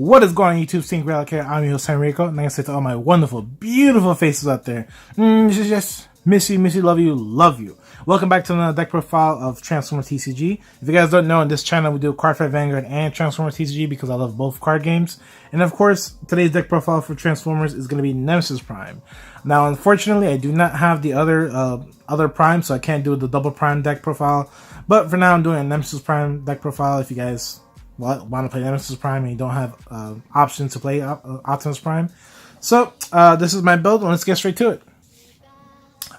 What is going on YouTube? Seeing Gradelock here. I'm your host, Enrico, and like I said to all my wonderful, beautiful faces out there. Yes, miss you, love you, love you. Welcome back to another deck profile of Transformer TCG. If you guys don't know, on this channel we do Card Fight Vanguard and Transformer TCG because I love both card games. And of course, today's deck profile for Transformers is going to be Nemesis Prime. Now, unfortunately, I do not have the other Prime, so I can't do the double Prime deck profile. But for now, I'm doing a Nemesis Prime deck profile. If you guys want to play Nemesis Prime and you don't have options to play Optimus Prime. So, this is my build, and let's get straight to it.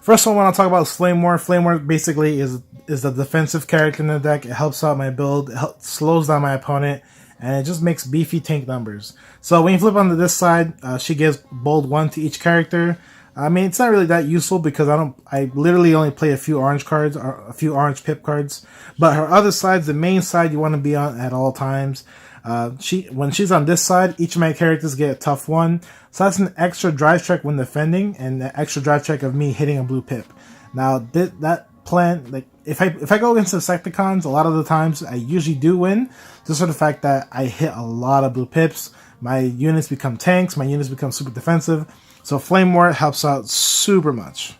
First one I want to talk about is Flamewar. Flamewar basically is the defensive character in the deck. It helps out my build, it slows down my opponent, and it just makes beefy tank numbers. So when you flip onto this side, she gives bold 1 to each character. I mean, it's not really that useful because I literally only play a few orange cards, or a few orange pip cards. But her other side's the main side you want to be on at all times. When she's on this side, each of my characters get a tough 1. So that's an extra drive check when defending, and an extra drive check of me hitting a blue pip. Now, that plan, like, if I go against the Secticons, a lot of the times I usually do win, just for the fact that I hit a lot of blue pips. My units become tanks, my units become super defensive. So Flamewar helps out super much.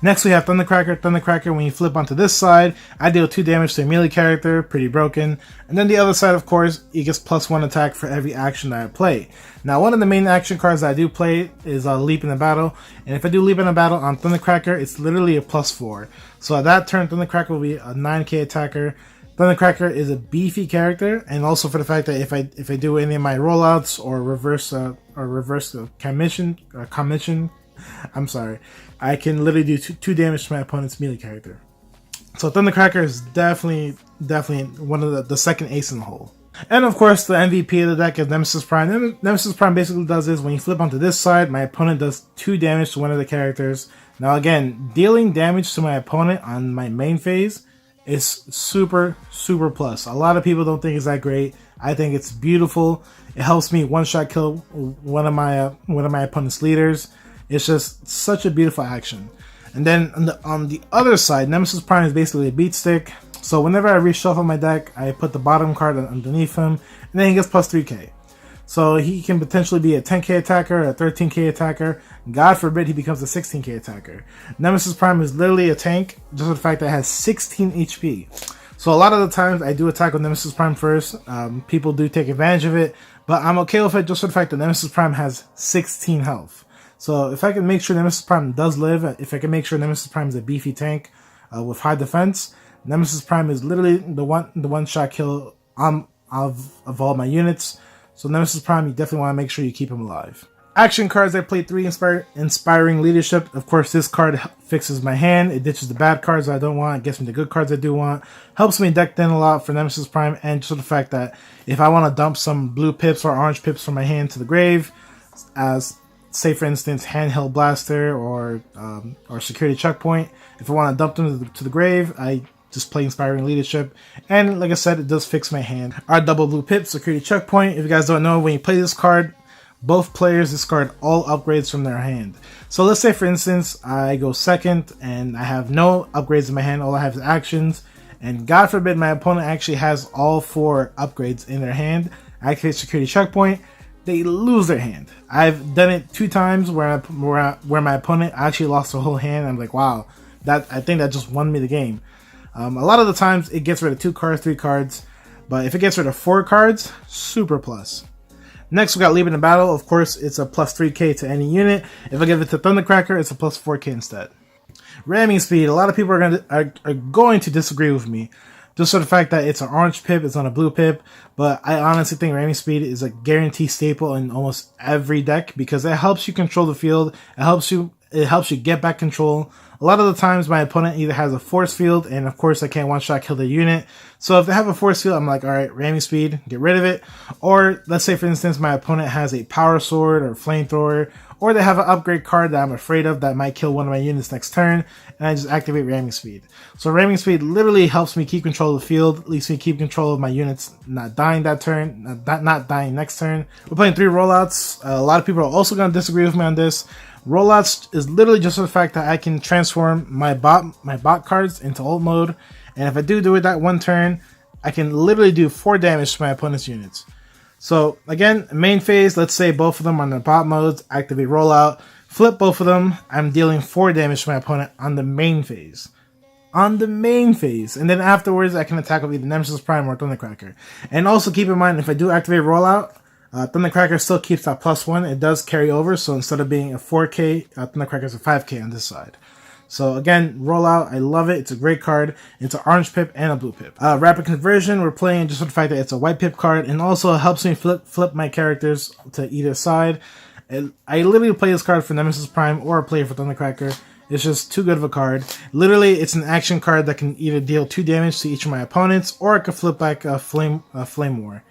Next we have Thundercracker. Thundercracker, when you flip onto this side, I deal 2 damage to a melee character, pretty broken. And then the other side, of course, it gets +1 attack for every action that I play. Now, one of the main action cards that I do play is Leap in the Battle. And if I do Leap in the Battle on Thundercracker, it's literally a +4. So at that turn, Thundercracker will be a 9k attacker. Thundercracker is a beefy character, and also for the fact that if I do any of my rollouts or reverse commission, I'm sorry, I can literally do 2 damage to my opponent's melee character. So Thundercracker is definitely one of the second ace in the hole. And of course, the MVP of the deck is Nemesis Prime. Nemesis Prime basically does this: when you flip onto this side, my opponent does 2 damage to one of the characters. Now again, dealing damage to my opponent on my main phase is super plus. A lot of people don't think it's that great. I think it's beautiful. It helps me one-shot kill one of my opponent's leaders. It's just such a beautiful action. And then on the other side, Nemesis Prime is basically a beat stick. So whenever I reshuffle my deck, I put the bottom card underneath him, and then he gets +3k. So he can potentially be a 10k attacker, a 13k attacker. God forbid he becomes a 16k attacker. Nemesis Prime is literally a tank, just for the fact that it has 16 HP. So a lot of the times I do attack with Nemesis Prime first. People do take advantage of it, but I'm okay with it just for the fact that Nemesis Prime has 16 health. So if I can make sure Nemesis Prime does live, if I can make sure Nemesis Prime is a beefy tank with high defense, Nemesis Prime is literally the one-shot kill of all my units. So Nemesis Prime, you definitely want to make sure you keep him alive. Action cards, I played 3 Inspiring Leadership. Of course, this card fixes my hand. It ditches the bad cards I don't want, gets me the good cards I do want. Helps me deck in a lot for Nemesis Prime, and just the fact that if I want to dump some blue pips or orange pips from my hand to the grave, as say for instance Handheld Blaster or Security Checkpoint, if I want to dump them to the grave, I just play Inspiring Leadership, and like I said, it does fix my hand. Our double blue pip, Security Checkpoint. If you guys don't know, when you play this card, both players discard all upgrades from their hand. So let's say for instance I go second and I have no upgrades in my hand, all I have is actions, and God forbid my opponent actually has all 4 upgrades in their hand. I activate Security Checkpoint, they lose their hand. I've done it 2 times where my opponent actually lost the whole hand. I'm like, wow, I think that just won me the game. A lot of the times it gets rid of 2 cards, 3 cards, but if it gets rid of 4 cards, super plus. Next we got Leap in the Battle. Of course, it's a +3k to any unit. If I give it to Thundercracker, it's a +4k instead. Ramming speed. A lot of people are going to disagree with me, just for the fact that it's an orange pip, it's on a blue pip, but I honestly think ramming speed is a guaranteed staple in almost every deck because it helps you control the field. It helps you get back control. A lot of the times my opponent either has a force field, and of course I can't one-shot kill their unit. So if they have a force field, I'm like, alright, ramming speed, get rid of it. Or let's say for instance my opponent has a power sword or flamethrower, or they have an upgrade card that I'm afraid of that might kill one of my units next turn, and I just activate ramming speed. So ramming speed literally helps me keep control of the field, lets me keep control of my units not dying that turn, not dying next turn. We're playing 3 rollouts. A lot of people are also going to disagree with me on this. Rollouts is literally just for the fact that I can transform my bot cards into ult mode, and if I do it that one turn, I can literally do 4 damage to my opponent's units. So again, main phase, let's say both of them on the bot modes, activate rollout, flip both of them, I'm dealing 4 damage to my opponent on the main phase. On the main phase. And then afterwards, I can attack with either Nemesis Prime or Thundercracker. And also keep in mind, if I do activate rollout, Thundercracker still keeps that +1. It does carry over, so instead of being a 4k, Thundercracker is a 5k on this side. So again, rollout, I love it. It's a great card. It's an orange pip and a blue pip. Rapid conversion, we're playing just for the fact that it's a white pip card, and also it helps me flip my characters to either side. I literally play this card for Nemesis Prime or play it for Thundercracker. It's just too good of a card. Literally, it's an action card that can either deal 2 damage to each of my opponents, or it could flip back a Flamewar.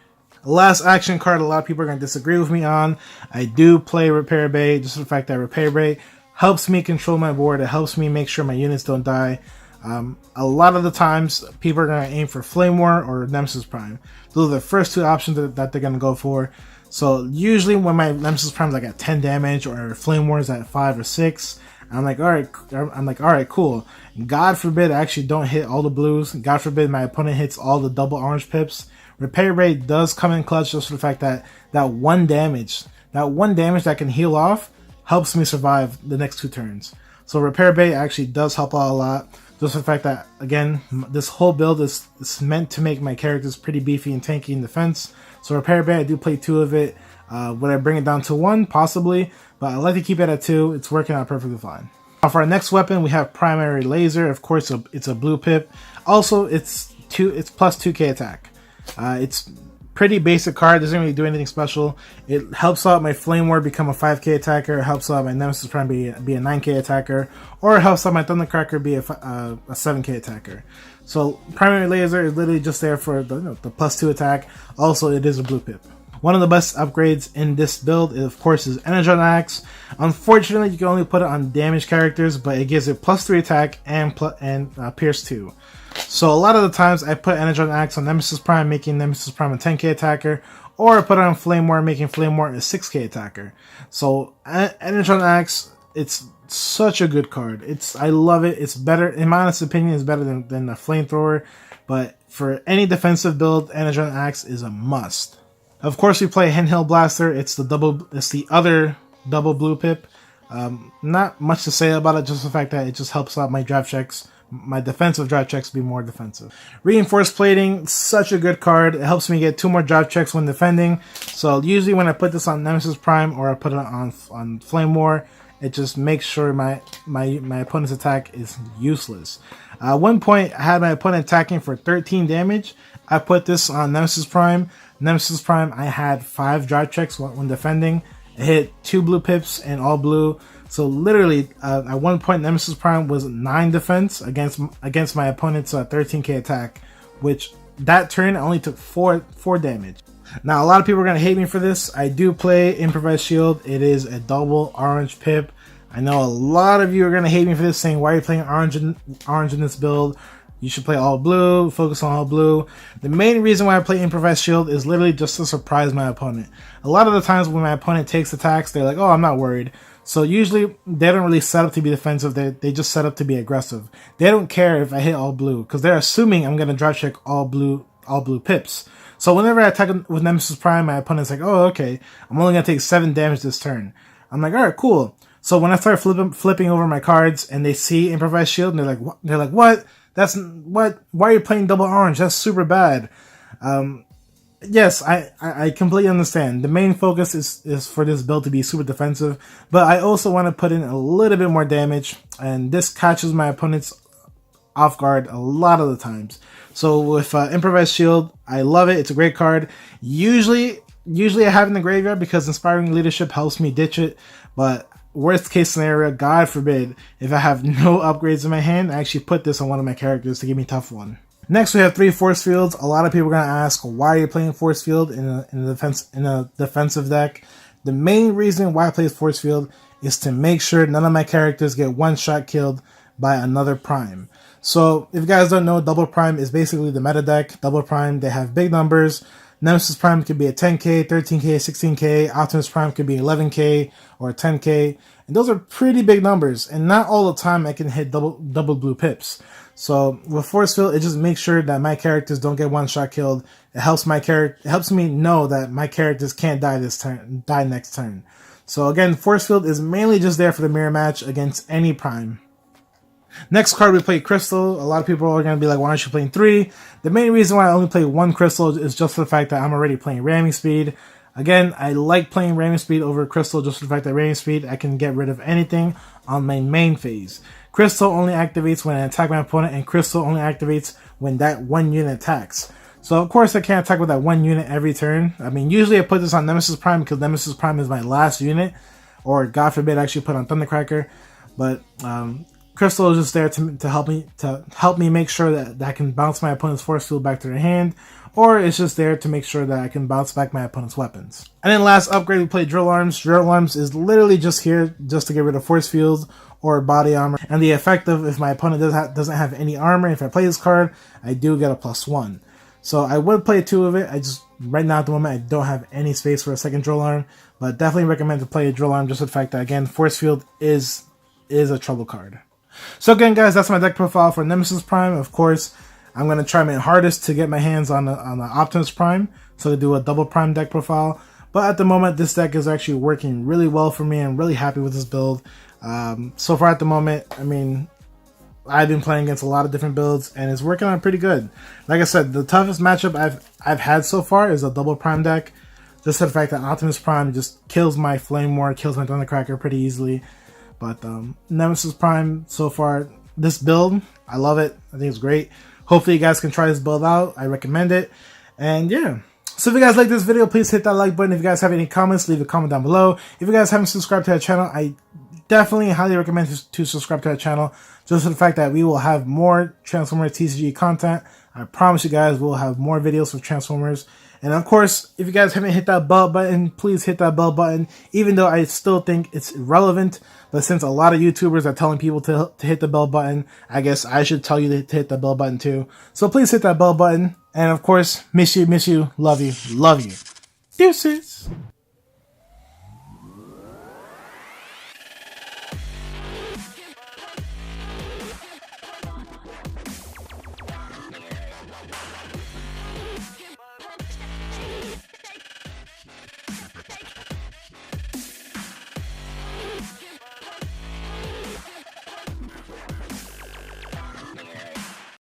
Last action card, a lot of people are going to disagree with me on. I do play Repair Bay, just for the fact that Repair Bay helps me control my board. It helps me make sure my units don't die. A lot of the times, people are going to aim for Flamewar or Nemesis Prime. Those are the first 2 options that they're going to go for. So usually when my Nemesis Prime is like at 10 damage or Flamewar is at 5 or 6, I'm like, alright, cool. God forbid I actually don't hit all the blues. God forbid my opponent hits all the double orange pips. Repair Rate does come in clutch just for the fact that that one damage that can heal off helps me survive the next 2 turns. So Repair Bay actually does help out a lot. Just for the fact that, again, this whole build is meant to make my characters pretty beefy and tanky in defense. So Repair Bay, I do play 2 of it. Would I bring it down to 1? Possibly. But I like to keep it at 2. It's working out perfectly fine. Now for our next weapon, we have Primary Laser. Of course, it's a blue pip. Also, it's plus 2k attack. It's pretty basic card, doesn't really do anything special. It helps out my Flamewar become a 5k attacker, it helps out my Nemesis Prime be a 9k attacker, or it helps out my Thundercracker be a 7k attacker. So Primary Laser is literally just there for the plus 2 attack. Also, it is a blue pip. One of the best upgrades in this build, of course, is Energon Axe. Unfortunately, you can only put it on damaged characters, but it gives it plus 3 attack and Pierce 2. So a lot of the times I put Energon Axe on Nemesis Prime, making Nemesis Prime a 10k attacker, or I put it on Flamewar, making Flamewar a 6k attacker. So Energon Axe, it's such a good card. I love it. It's better, in my honest opinion, it's better than the Flamethrower. But for any defensive build, Energon Axe is a must. Of course, we play Handheld Blaster. It's the other double blue pip. Not much to say about it, just the fact that it just helps out my draft checks. My defensive drive checks be more defensive. Reinforced Plating, such a good card. It helps me get 2 more drive checks when defending. So usually when I put this on Nemesis Prime or I put it on Flamewar, it just makes sure my opponent's attack is useless. At one point, I had my opponent attacking for 13 damage. I put this on Nemesis Prime. Nemesis Prime, I had 5 drive checks when defending. I hit 2 blue pips and all blue. So literally, at one point, Nemesis Prime was 9 defense against my opponent's 13k attack, which that turn I only took 4 damage. Now, a lot of people are going to hate me for this. I do play Improvised Shield. It is a double orange pip. I know a lot of you are going to hate me for this, saying, why are you playing orange in this build? You should play all blue, focus on all blue. The main reason why I play Improvised Shield is literally just to surprise my opponent. A lot of the times when my opponent takes attacks, they're like, oh, I'm not worried. So usually they don't really set up to be defensive, they just set up to be aggressive. They don't care if I hit all blue, because they're assuming I'm going to drive check all blue pips. So whenever I attack with Nemesis Prime, my opponent's like, oh, okay, I'm only going to take 7 damage this turn. I'm like, alright, cool. So when I start flipping over my cards and they see Improvised Shield, and they're like, what? Why are you playing double orange? That's super bad. Yes, I completely understand. The main focus is for this build to be super defensive, but I also want to put in a little bit more damage, and this catches my opponents off guard a lot of the times. So with Improvised Shield, I love it. It's a great card. Usually I have it in the graveyard because Inspiring Leadership helps me ditch it, but worst case scenario, God forbid, if I have no upgrades in my hand, I actually put this on one of my characters to give me tough one. Next, we have 3 Force Fields. A lot of people are going to ask, why are you playing Force Field in a defensive deck? The main reason why I play Force Field is to make sure none of my characters get one-shot killed by another Prime. So, if you guys don't know, Double Prime is basically the meta deck. Double Prime, they have big numbers. Nemesis Prime could be a 10k, 13k, 16k. Optimus Prime could be 11k or 10k. And those are pretty big numbers. And not all the time I can hit double blue pips. So with Force Field, it just makes sure that my characters don't get one-shot killed. It helps me know that my characters can't die next turn. So again, Force Field is mainly just there for the mirror match against any Prime. Next card, we play Crystal. A lot of people are going to be like, why aren't you playing 3? The main reason why I only play 1 Crystal is just for the fact that I'm already playing ramming speed. Again, I like playing ramming speed over Crystal just for the fact that ramming speed, I can get rid of anything on my main phase. Crystal only activates when I attack my opponent, and Crystal only activates when that 1 unit attacks. So of course I can't attack with that 1 unit every turn. I mean, usually I put this on Nemesis Prime because Nemesis Prime is my last unit, or God forbid I actually put on Thundercracker. But Crystal is just there to help me make sure that I can bounce my opponent's force field back to their hand, or it's just there to make sure that I can bounce back my opponent's weapons. And then last upgrade, we play Drill Arms. Drill Arms is literally just here just to get rid of force fields or body armor. And the effect of if my opponent doesn't have any armor, if I play this card, I do get a +1. So I would play 2 of it. Right now at the moment, I don't have any space for a second Drill Arm, but definitely recommend to play a Drill Arm just for the fact that, again, force field is a trouble card. So again, guys, that's my deck profile for Nemesis Prime. Of course, I'm going to try my hardest to get my hands on the Optimus Prime, so to do a double Prime deck profile. But at the moment, this deck is actually working really well for me. I'm really happy with this build. So far at the moment, I mean, I've been playing against a lot of different builds, and it's working out pretty good. Like I said, the toughest matchup I've had so far is a double Prime deck. Just the fact that Optimus Prime just kills my Flamewar, kills my Thundercracker pretty easily. But Nemesis Prime, so far, this build, I love it. I think it's great. Hopefully you guys can try this build out. I recommend it. And yeah. So if you guys like this video, please hit that like button. If you guys have any comments, leave a comment down below. If you guys haven't subscribed to our channel, I definitely highly recommend to subscribe to our channel. Just for the fact that we will have more Transformers TCG content. I promise you guys we'll have more videos of Transformers. And of course, if you guys haven't hit that bell button, please hit that bell button. Even though I still think it's irrelevant, but since a lot of YouTubers are telling people to hit the bell button, I guess I should tell you to hit the bell button too. So please hit that bell button. And of course, miss you, love you. Deuces.